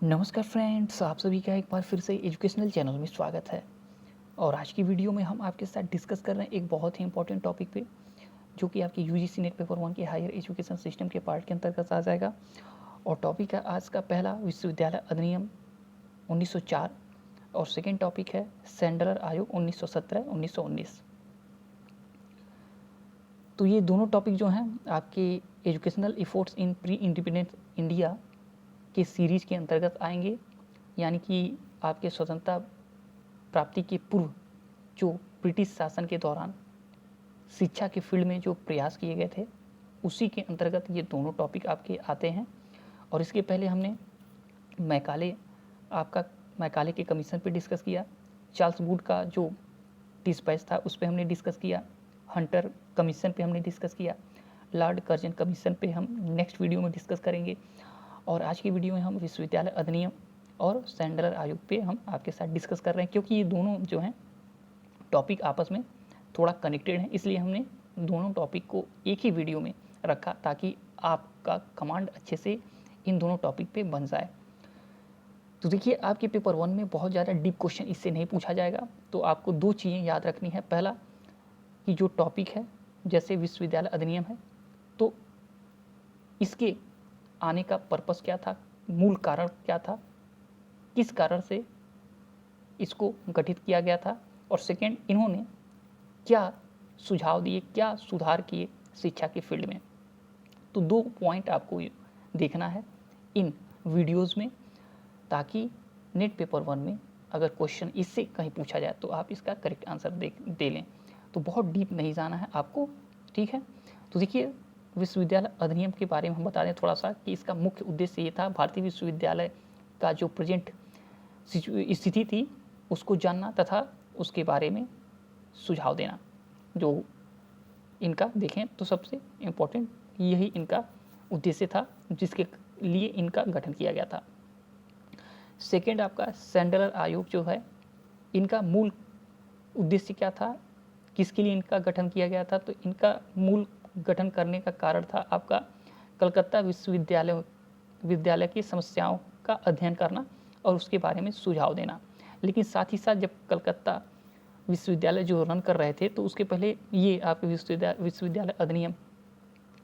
नमस्कार फ्रेंड्स, आप सभी का एक बार फिर से एजुकेशनल चैनल में स्वागत है। और आज की वीडियो में हम आपके साथ डिस्कस कर रहे हैं एक बहुत ही इंपॉर्टेंट टॉपिक पे, जो कि आपके यूजीसी नेट पेपर 1 के हायर एजुकेशन सिस्टम के पार्ट के अंतर्गत आ जाएगा। और टॉपिक है आज का पहला विश्वविद्यालय अधिनियम 1904 और सेकेंड टॉपिक है सैंडलर आयोग 1917-1919। तो ये दोनों टॉपिक जो हैं आपके educational efforts in pre independence India के सीरीज के अंतर्गत आएंगे, यानी कि आपके स्वतंत्रता प्राप्ति के पूर्व जो ब्रिटिश शासन के दौरान शिक्षा के फील्ड में जो प्रयास किए गए थे उसी के अंतर्गत ये दोनों टॉपिक आपके आते हैं। और इसके पहले हमने मैकाले के कमीशन पे डिस्कस किया, चार्ल्स वुड का जो डिस्पैच था उस पर हमने डिस्कस किया, हंटर कमीशन पे हमने डिस्कस किया, लॉर्ड कर्जन कमीशन पे हम नेक्स्ट वीडियो में डिस्कस करेंगे। और आज की वीडियो में हम विश्वविद्यालय अधिनियम और सैंडलर आयोग पे हम आपके साथ डिस्कस कर रहे हैं, क्योंकि ये दोनों जो हैं टॉपिक आपस में थोड़ा कनेक्टेड हैं, इसलिए हमने दोनों टॉपिक को एक ही वीडियो में रखा ताकि आपका कमांड अच्छे से इन दोनों टॉपिक पे बन जाए। तो देखिए, आपके पेपर 1 में बहुत ज़्यादा डीप क्वेश्चन इससे नहीं पूछा जाएगा, तो आपको दो चीज़ें याद रखनी है। पहला कि जो टॉपिक है जैसे विश्वविद्यालय अधिनियम है, तो इसके आने का पर्पस क्या था, मूल कारण क्या था, किस कारण से इसको गठित किया गया था, और सेकेंड, इन्होंने क्या सुझाव दिए, क्या सुधार किए शिक्षा के फील्ड में। तो दो पॉइंट आपको देखना है इन वीडियोस में, ताकि नेट पेपर 1 में अगर क्वेश्चन इससे कहीं पूछा जाए तो आप इसका करेक्ट आंसर दे लें। तो बहुत डीप नहीं जाना है आपको, ठीक है। तो देखिए, विश्वविद्यालय अधिनियम के बारे में हम बता दें थोड़ा सा कि इसका मुख्य उद्देश्य ये था, भारतीय विश्वविद्यालय का जो प्रेजेंट स्थिति थी उसको जानना तथा उसके बारे में सुझाव देना। जो इनका देखें तो सबसे इम्पोर्टेंट यही इनका उद्देश्य था जिसके लिए इनका गठन किया गया था। सेकेंड, आपका सैंडलर आयोग जो है, इनका मूल उद्देश्य क्या था, किसके लिए इनका गठन किया गया था। तो इनका मूल गठन करने का कारण था आपका कलकत्ता विश्वविद्यालय की समस्याओं का अध्ययन करना और उसके बारे में सुझाव देना। लेकिन साथ ही साथ जब कलकत्ता विश्वविद्यालय जो रन कर रहे थे तो उसके पहले ये आपके विश्वविद्यालय अधिनियम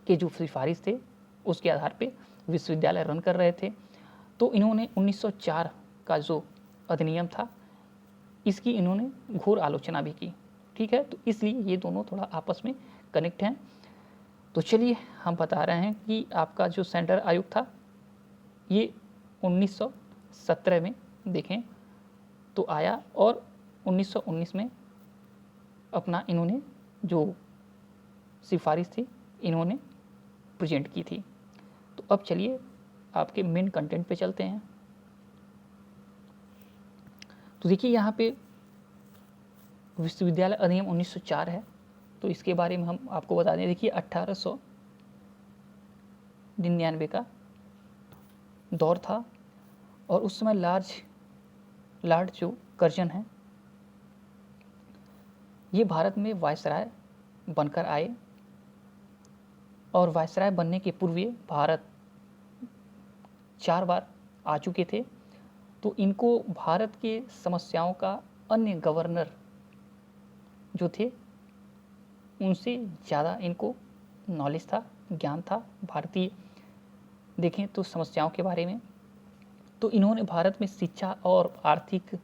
के जो सिफारिश थे उसके आधार पे विश्वविद्यालय रन कर रहे थे। तो इन्होंने 1904 का जो अधिनियम था इसकी इन्होंने घोर आलोचना भी की, ठीक है। तो इसलिए ये दोनों थोड़ा आपस में कनेक्ट हैं। तो चलिए हम बता रहे हैं कि आपका जो सैंडलर आयोग था ये 1917 में देखें तो आया और 1919 में अपना इन्होंने जो सिफारिश थी इन्होंने प्रेजेंट की थी। तो अब चलिए आपके मेन कंटेंट पे चलते हैं। तो देखिए, यहाँ पे विश्वविद्यालय अधिनियम 1904 है, तो इसके बारे में हम आपको बता दें। देखिए, 1899 का दौर था और उस समय लॉर्ड जो कर्जन है ये भारत में वायसराय बनकर आए, और वायसराय बनने के पूर्व ये भारत 4 बार आ चुके थे। तो इनको भारत के समस्याओं का अन्य गवर्नर जो थे उनसे ज़्यादा इनको नॉलेज था, ज्ञान था भारतीय देखें तो समस्याओं के बारे में। तो इन्होंने भारत में शिक्षा और आर्थिक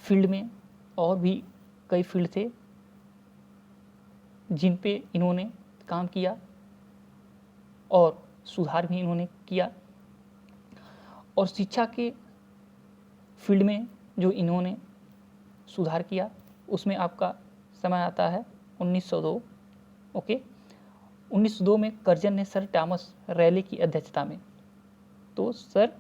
फील्ड में और भी कई फील्ड थे जिन पे इन्होंने काम किया और सुधार भी इन्होंने किया। और शिक्षा के फील्ड में जो इन्होंने सुधार किया उसमें आपका समय आता है 1902। ओके, 1902 में कर्जन ने सर थॉमस रैले की अध्यक्षता में, तो सर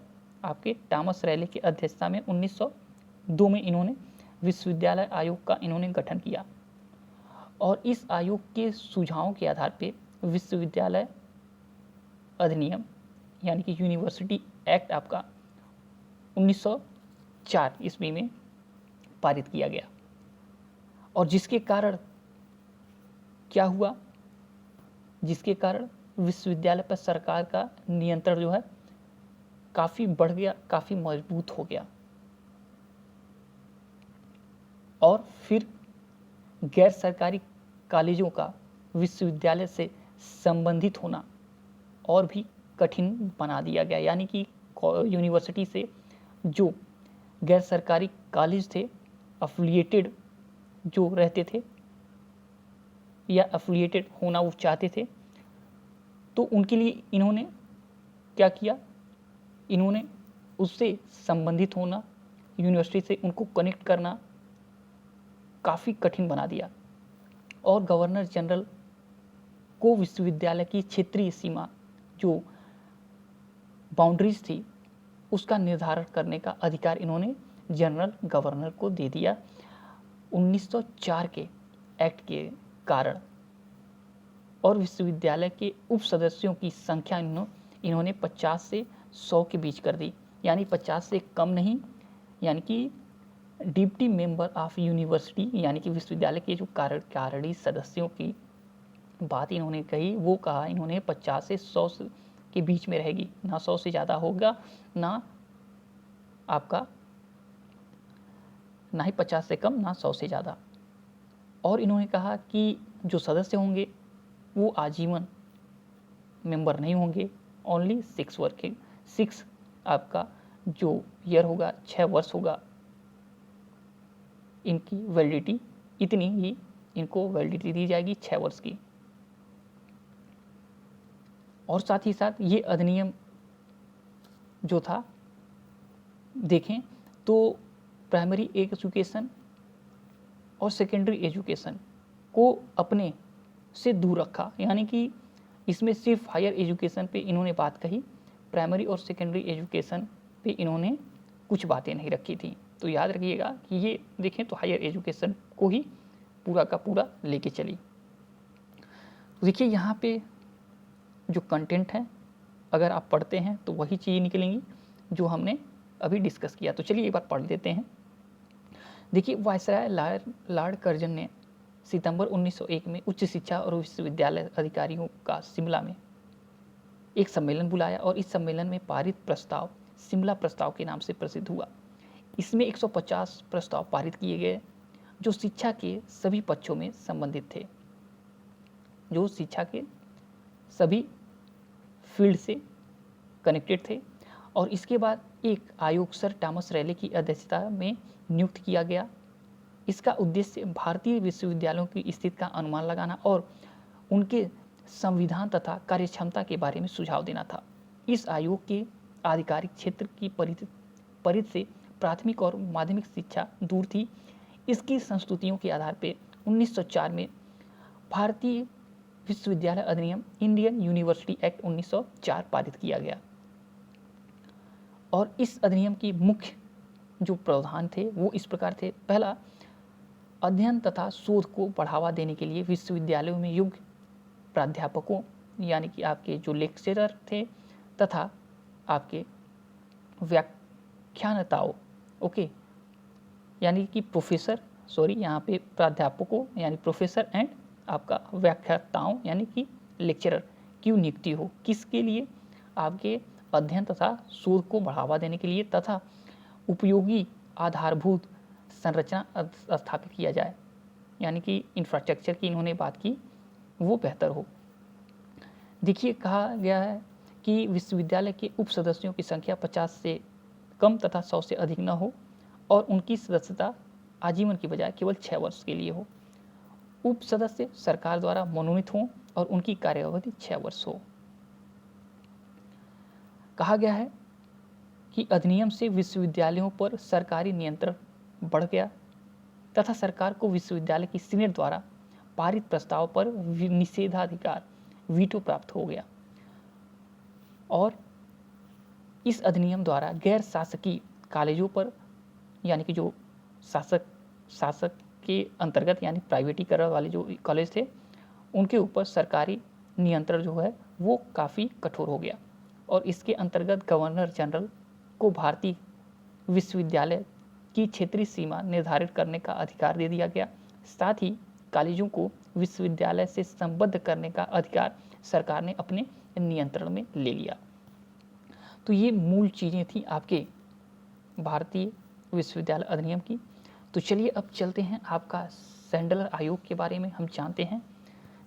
आपके थॉमस रैले की अध्यक्षता में 1902 में इन्होंने विश्वविद्यालय आयोग का इन्होंने गठन किया। और इस आयोग के सुझावों के आधार पे विश्वविद्यालय अधिनियम यानी कि यूनिवर्सिटी एक्ट आपका 1904 ईस्वी में पारित किया गया। और जिसके कारण क्या हुआ, जिसके कारण विश्वविद्यालय पर सरकार का नियंत्रण जो है काफ़ी बढ़ गया, काफ़ी मजबूत हो गया। और फिर गैर सरकारी कॉलेजों का विश्वविद्यालय से संबंधित होना और भी कठिन बना दिया गया, यानी कि यूनिवर्सिटी से जो गैर सरकारी कॉलेज थे, अफिलिएटेड जो रहते थे या अफिलिएटेड होना वो चाहते थे, तो उनके लिए इन्होंने क्या किया, इन्होंने उससे संबंधित होना, यूनिवर्सिटी से उनको कनेक्ट करना काफ़ी कठिन बना दिया। और गवर्नर जनरल को विश्वविद्यालय की क्षेत्रीय सीमा जो बाउंड्रीज थी उसका निर्धारण करने का अधिकार इन्होंने जनरल गवर्नर को दे दिया 1904 के एक्ट के कारण। और विश्वविद्यालय के उप सदस्यों की संख्या इन्होंने 50 से 100 के बीच कर दी, यानी 50 से कम नहीं, यानी कि डिप्टी मेंबर ऑफ यूनिवर्सिटी यानी कि विश्वविद्यालय के जो कार्यकारी सदस्यों की बात इन्होंने कही, वो कहा इन्होंने 50 से 100 के बीच में रहेगी, ना 100 से ज़्यादा होगा, ना ही 50 से कम, ना 100 से ज़्यादा। और इन्होंने कहा कि जो सदस्य होंगे वो आजीवन मेंबर नहीं होंगे, ओनली 6 आपका जो ईयर होगा, 6 वर्ष होगा इनकी वैलिडिटी, इतनी ही इनको वैलिडिटी दी जाएगी 6 वर्ष की। और साथ ही साथ ये अधिनियम जो था देखें तो प्राइमरी एजुकेशन और सेकेंडरी एजुकेशन को अपने से दूर रखा, यानी कि इसमें सिर्फ हायर एजुकेशन पे इन्होंने बात कही, प्राइमरी और सेकेंडरी एजुकेशन पे इन्होंने कुछ बातें नहीं रखी थी। तो याद रखिएगा कि ये देखें तो हायर एजुकेशन को ही पूरा का पूरा लेके चली। तो देखिए यहाँ पे जो कंटेंट है अगर आप पढ़ते हैं तो वही चीज़ें निकलेंगी जो हमने अभी डिस्कस किया। तो चलिए एक बार पढ़ लेते हैं। देखिए, वायसराय लॉर्ड कर्जन ने सितंबर 1901 में उच्च शिक्षा और विश्वविद्यालय अधिकारियों का शिमला में एक सम्मेलन बुलाया और इस सम्मेलन में पारित प्रस्ताव शिमला प्रस्ताव के नाम से प्रसिद्ध हुआ। इसमें 150 प्रस्ताव पारित किए गए जो शिक्षा के सभी पक्षों में संबंधित थे, जो शिक्षा के सभी फील्ड से कनेक्टेड थे। और इसके बाद एक आयोग सर थॉमस रैले की अध्यक्षता में नियुक्त किया गया। इसका उद्देश्य भारतीय विश्वविद्यालयों की स्थिति का अनुमान लगाना और उनके संविधान तथा कार्यक्षमता के बारे में सुझाव देना था। इस आयोग के आधिकारिक क्षेत्र की परिधि से प्राथमिक और माध्यमिक शिक्षा दूर थी। इसकी संस्तुतियों के आधार पर 1904 में भारतीय विश्वविद्यालय अधिनियम इंडियन यूनिवर्सिटी एक्ट 1904 पारित किया गया। और इस अधिनियम की मुख्य जो प्रावधान थे वो इस प्रकार थे। पहला, अध्ययन तथा शोध को बढ़ावा देने के लिए विश्वविद्यालयों में योग्य प्राध्यापकों यानी कि आपके जो लेक्चरर थे तथा आपके व्याख्याताओं, ओके, यानी कि यहाँ पे प्राध्यापकों यानी प्रोफेसर एंड आपका व्याख्याताओं यानी कि लेक्चरर की नियुक्ति हो। किसके लिए? आपके अध्ययन तथा शोध को बढ़ावा देने के लिए तथा उपयोगी आधारभूत संरचना स्थापित किया जाए, यानी कि इंफ्रास्ट्रक्चर की इन्होंने बात की वो बेहतर हो। देखिए, कहा गया है कि विश्वविद्यालय के उप सदस्यों की संख्या 50 से कम तथा 100 से अधिक न हो और उनकी सदस्यता आजीवन की बजाय केवल 6 वर्ष के लिए हो। उप सदस्य सरकार द्वारा मनोनीत हों और उनकी कार्यावधि 6 वर्ष हो। कहा गया है कि अधिनियम से विश्वविद्यालयों पर सरकारी नियंत्रण बढ़ गया तथा सरकार को विश्वविद्यालय की सीनेट द्वारा पारित प्रस्ताव पर निषेधाधिकार वीटो प्राप्त हो गया। और इस अधिनियम द्वारा गैर शासकीय कॉलेजों पर यानी कि जो शासक के अंतर्गत यानी प्राइवेटीकरण वाले जो कॉलेज थे उनके ऊपर सरकारी नियंत्रण जो है वो काफ़ी कठोर हो गया। और इसके अंतर्गत गवर्नर जनरल को भारतीय विश्वविद्यालय की क्षेत्रीय सीमा निर्धारित करने का अधिकार दे दिया गया। साथ ही कॉलेजों को विश्वविद्यालय से संबद्ध करने का अधिकार सरकार ने अपने नियंत्रण में ले लिया। तो ये मूल चीज़ें थी आपके भारतीय विश्वविद्यालय अधिनियम की। तो चलिए अब चलते हैं आपका सैंडलर आयोग के बारे में हम जानते हैं,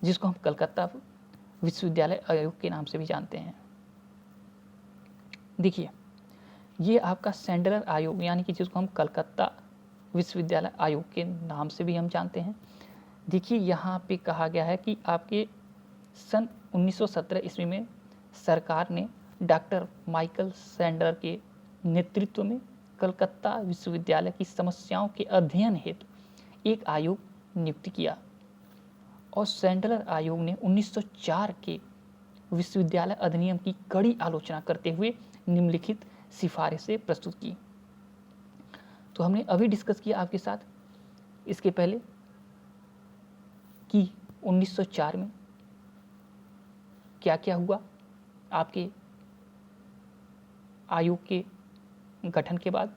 जिसको हम कलकत्ता विश्वविद्यालय आयोग के नाम से भी जानते हैं। देखिए, ये आपका सैंडलर आयोग यानी कि जिसको हम कलकत्ता विश्वविद्यालय आयोग के नाम से भी हम जानते हैं। देखिए, यहाँ पे कहा गया है कि आपके सन 1917 ईस्वी में सरकार ने डॉक्टर माइकल सैंडलर के नेतृत्व में कलकत्ता विश्वविद्यालय की समस्याओं के अध्ययन हेतु एक आयोग नियुक्त किया और सैंडलर आयोग ने 1904 के विश्वविद्यालय अधिनियम की कड़ी आलोचना करते हुए निम्नलिखित सिफारिशें प्रस्तुत की। तो हमने अभी डिस्कस किया आपके साथ इसके पहले कि 1904 में क्या क्या हुआ आपके आयोग के गठन के बाद।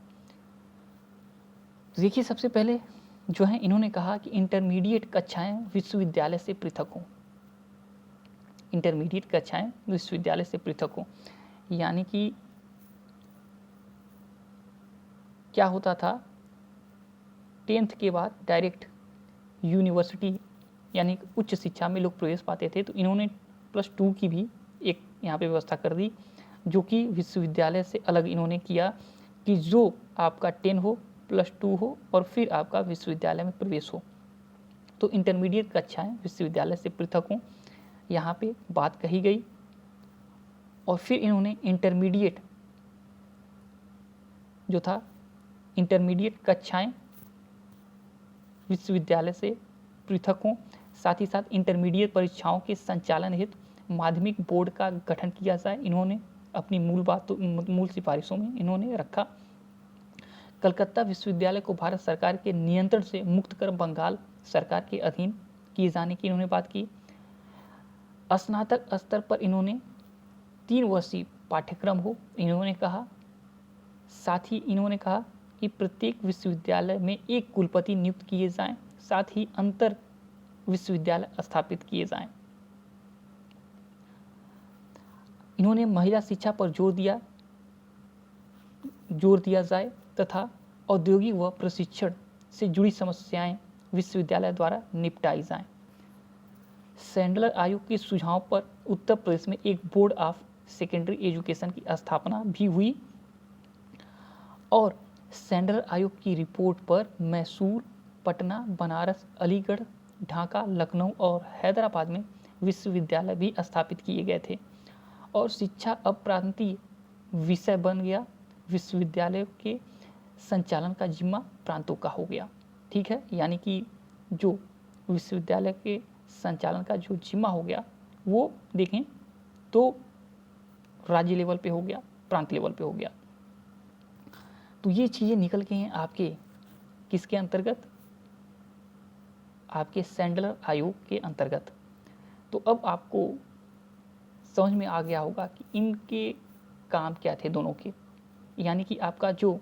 देखिए, सबसे पहले जो है इन्होंने कहा कि इंटरमीडिएट कक्षाएं विश्वविद्यालय से पृथक हों। इंटरमीडिएट कक्षाएं विश्वविद्यालय से पृथक हों यानी कि क्या होता था, 10th के बाद डायरेक्ट यूनिवर्सिटी यानी उच्च शिक्षा में लोग प्रवेश पाते थे। तो इन्होंने +2 की भी एक यहाँ पे व्यवस्था कर दी, जो कि विश्वविद्यालय से अलग इन्होंने किया कि जो आपका 10 हो +2 हो और फिर आपका विश्वविद्यालय में प्रवेश हो। तो इंटरमीडिएट कक्षाएं विश्वविद्यालय से पृथक हों, यहाँ पे बात कही गई। और फिर इन्होंने इंटरमीडिएट जो था, इंटरमीडिएट कक्षाएं विश्वविद्यालय से पृथक हों। साथ ही साथ इंटरमीडिएट परीक्षाओं के संचालन हेतु माध्यमिक बोर्ड का गठन किया जाए। इन्होंने अपनी मूल सिफारिशों में इन्होंने रखा। कलकत्ता विश्वविद्यालय को भारत सरकार के नियंत्रण से मुक्त कर बंगाल सरकार के अधीन किए जाने की इन्होंने बात की। स्नातक स्तर पर इन्होंने 3 वर्षीय पाठ्यक्रम हो, इन्होंने कहा। साथ ही इन्होंने कहा कि प्रत्येक विश्वविद्यालय में एक कुलपति नियुक्त किए जाएं, साथ ही अंतर विश्वविद्यालय स्थापित किए जाएं। इन्होंने महिला शिक्षा पर जोर दिया जाए तथा औद्योगिक व प्रशिक्षण से जुड़ी समस्याएं विश्वविद्यालय द्वारा निपटाई जाएं। सैंडलर आयोग के सुझाव पर उत्तर प्रदेश में एक बोर्ड ऑफ सेकेंडरी एजुकेशन की स्थापना भी हुई और सैंडलर आयोग की रिपोर्ट पर मैसूर, पटना, बनारस, अलीगढ़, ढाका, लखनऊ और हैदराबाद में विश्वविद्यालय भी स्थापित किए गए थे और शिक्षा अब प्रांतीय विषय बन गया। विश्वविद्यालय के संचालन का जिम्मा प्रांतों का हो गया। ठीक है, यानी कि जो विश्वविद्यालय के संचालन का जो जिम्मा हो गया वो देखें तो राज्य लेवल पे हो गया, प्रांत लेवल पे हो गया। तो ये चीज़ें निकल के हैं आपके किसके अंतर्गत, आपके सैंडलर आयोग के अंतर्गत। तो अब आपको समझ में आ गया होगा कि इनके काम क्या थे दोनों के, यानी कि आपका जो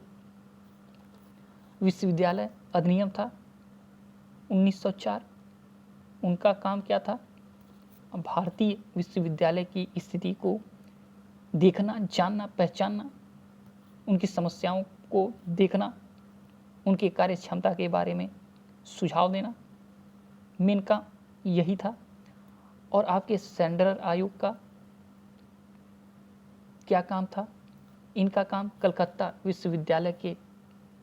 विश्वविद्यालय अधिनियम था 1904, उनका काम क्या था, भारतीय विश्वविद्यालय की स्थिति को देखना, जानना, पहचानना, उनकी समस्याओं को देखना, उनके कार्य क्षमता के बारे में सुझाव देना, मेन का यही था। और आपके सैंडलर आयोग का क्या काम था, इनका काम कलकत्ता विश्वविद्यालय के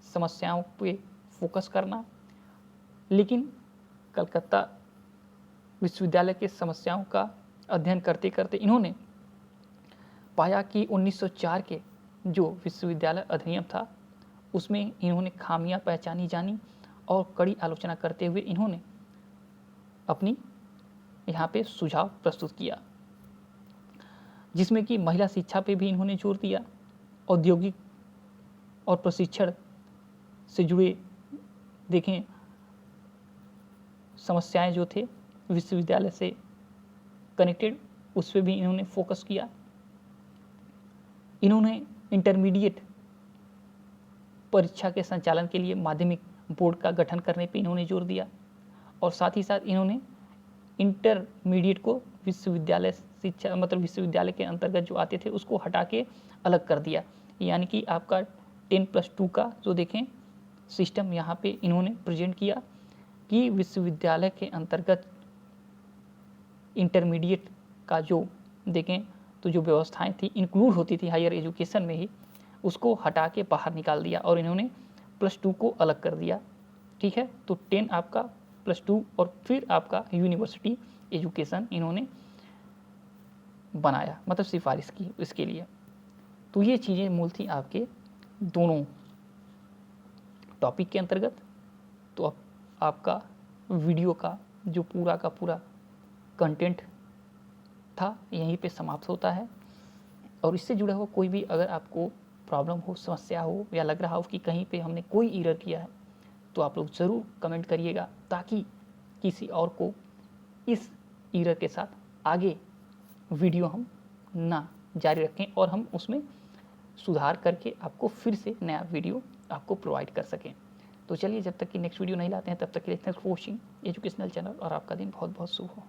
समस्याओं पे फोकस करना। लेकिन कलकत्ता विश्वविद्यालय के समस्याओं का अध्ययन करते करते इन्होंने पाया कि 1904 के जो विश्वविद्यालय अधिनियम था उसमें इन्होंने खामियां पहचानी जानी और कड़ी आलोचना करते हुए इन्होंने अपनी यहाँ पे सुझाव प्रस्तुत किया, जिसमें कि महिला शिक्षा पे भी इन्होंने जोर दिया, औद्योगिक और प्रशिक्षण से जुड़े देखें समस्याएं जो थे विश्वविद्यालय से कनेक्टेड, उस पर भी इन्होंने फोकस किया। इन्होंने इंटरमीडिएट परीक्षा के संचालन के लिए माध्यमिक बोर्ड का गठन करने पे इन्होंने जोर दिया और साथ ही साथ इन्होंने इंटरमीडिएट को विश्वविद्यालय शिक्षा मतलब विश्वविद्यालय के अंतर्गत जो आते थे उसको हटा के अलग कर दिया। यानी कि आपका 10+2 का जो देखें सिस्टम यहाँ पे इन्होंने प्रेजेंट किया कि विश्वविद्यालय के अंतर्गत इंटरमीडिएट का जो देखें तो जो व्यवस्थाएं थी इंक्लूड होती थी हायर एजुकेशन में ही, उसको हटा के बाहर निकाल दिया और इन्होंने +2 को अलग कर दिया। ठीक है, तो 10 आपका +2 और फिर आपका यूनिवर्सिटी एजुकेशन इन्होंने बनाया, मतलब सिफारिश की इसके लिए। तो ये चीज़ें मूल थी आपके दोनों टॉपिक के अंतर्गत। तो अब आपका वीडियो का जो पूरा का पूरा कंटेंट था यहीं पे समाप्त होता है। और इससे जुड़ा हुआ कोई भी अगर आपको प्रॉब्लम हो, समस्या हो, या लग रहा हो कि कहीं पे हमने कोई एरर किया है, तो आप लोग ज़रूर कमेंट करिएगा ताकि किसी और को इस एरर के साथ आगे वीडियो हम ना जारी रखें और हम उसमें सुधार करके आपको फिर से नया वीडियो आपको प्रोवाइड कर सकें। तो चलिए, जब तक कि नेक्स्ट वीडियो नहीं लाते हैं तब तक के लिए thanks for watching educational channel, और आपका दिन बहुत बहुत शुभ हो।